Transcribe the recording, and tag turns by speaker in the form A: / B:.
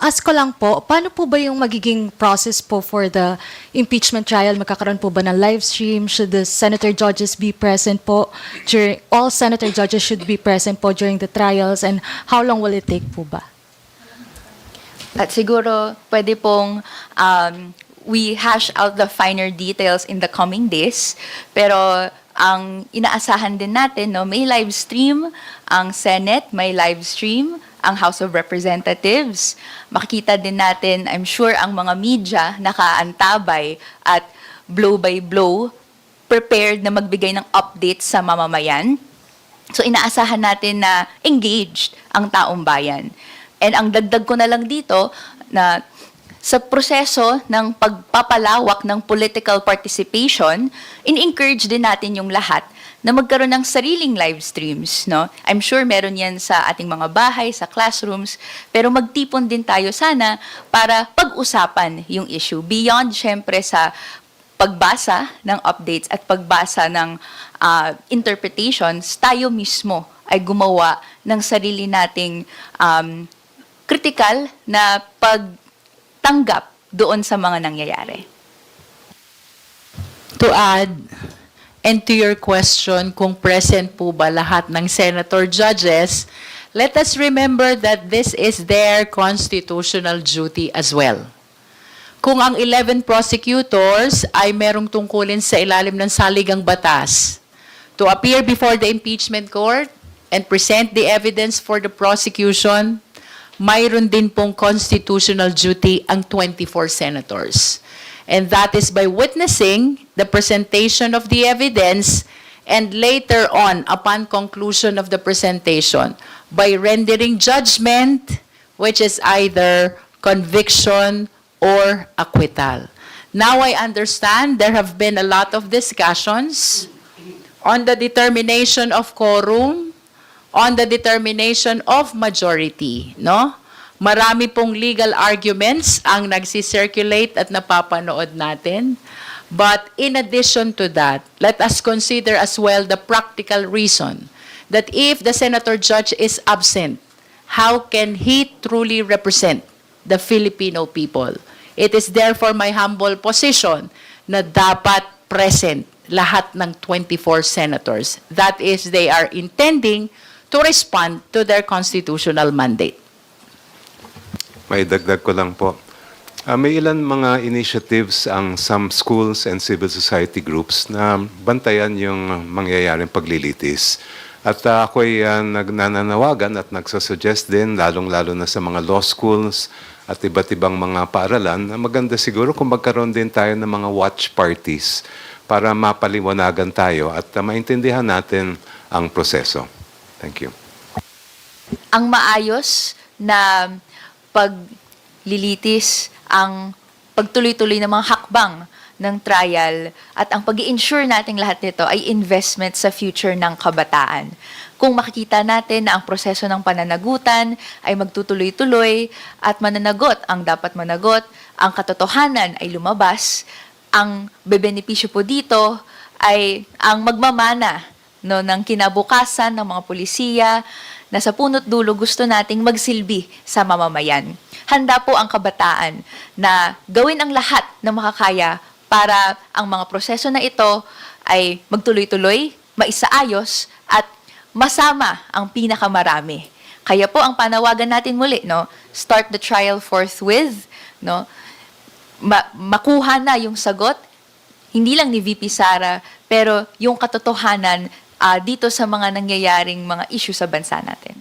A: ask ko lang po, paano po ba yung magiging process po for the impeachment trial? Magkakaroon po ba ng live stream? Should the senator judges be present po? All senator judges should be present po during the trials, and how long will it take po ba?
B: At siguro, pwede pong we hash out the finer details in the coming days. Pero ang inaasahan din natin, no, may live stream, ang Senate may live stream, ang House of Representatives. Makikita din natin, I'm sure, ang mga media nakaantabay at blow by blow, prepared na magbigay ng updates sa mamamayan. So inaasahan natin na engaged ang taong bayan. And ang dagdag ko na lang dito na sa proseso ng pagpapalawak ng political participation, in-encourage din natin yung lahat na magkaroon ng sariling live streams. No? I'm sure meron yan sa ating mga bahay, sa classrooms, pero magtipon din tayo sana para pag-usapan yung issue. Beyond, syempre, sa pagbasa ng updates at pagbasa ng interpretations, tayo mismo ay gumawa ng sarili nating critical na pagtanggap doon sa mga nangyayari.
C: To add, and to your question, kung present po ba lahat ng senator judges, let us remember that this is their constitutional duty as well. Kung ang 11 prosecutors ay merong tungkulin sa ilalim ng saligang batas to appear before the impeachment court and present the evidence for the prosecution, mayroon din pong constitutional duty ang 24 senators. And that is by witnessing the presentation of the evidence and later on, upon conclusion of the presentation, by rendering judgment, which is either conviction or acquittal. Now I understand there have been a lot of discussions on the determination of quorum, on the determination of majority, no? Marami pong legal arguments ang nagsisirculate at napapanood natin. But in addition to that, let us consider as well the practical reason that if the senator judge is absent, how can he truly represent the Filipino people? It is therefore my humble position na dapat present lahat ng 24 senators. That is, they are intending to respond to their constitutional mandate.
D: May dagdag ko lang po. May ilan mga initiatives ang some schools and civil society groups na bantayan yung mangyayaring paglilitis. At ako'y nananawagan at nagsasuggest din, lalong-lalo na sa mga law schools at iba't ibang mga paaralan, na maganda siguro kung magkaroon din tayo ng mga watch parties para mapaliwanagan tayo at maintindihan natin ang proseso. Thank you.
B: Ang maayos na paglilitis, ang pagtuloy-tuloy ng mga hakbang ng trial at ang pag-i-ensure nating lahat nito ay investment sa future ng kabataan. Kung makikita natin na ang proseso ng pananagutan ay magtutuloy-tuloy at mananagot ang dapat managot, ang katotohanan ay lumabas, ang bebenepisyo po dito ay ang magmamana, no, ng kinabukasan ng mga pulisiya na sa punot dulo gusto nating magsilbi sa mamamayan. Handa po ang kabataan na gawin ang lahat na makakaya para ang mga proseso na ito ay magtuloy-tuloy, maisaayos at masama ang pinakamarami. Kaya po ang panawagan natin muli, no, start the trial forthwith, no, makuha na yung sagot, hindi lang ni VP Sara, pero yung katotohanan dito sa mga nangyayaring mga issue sa bansa natin.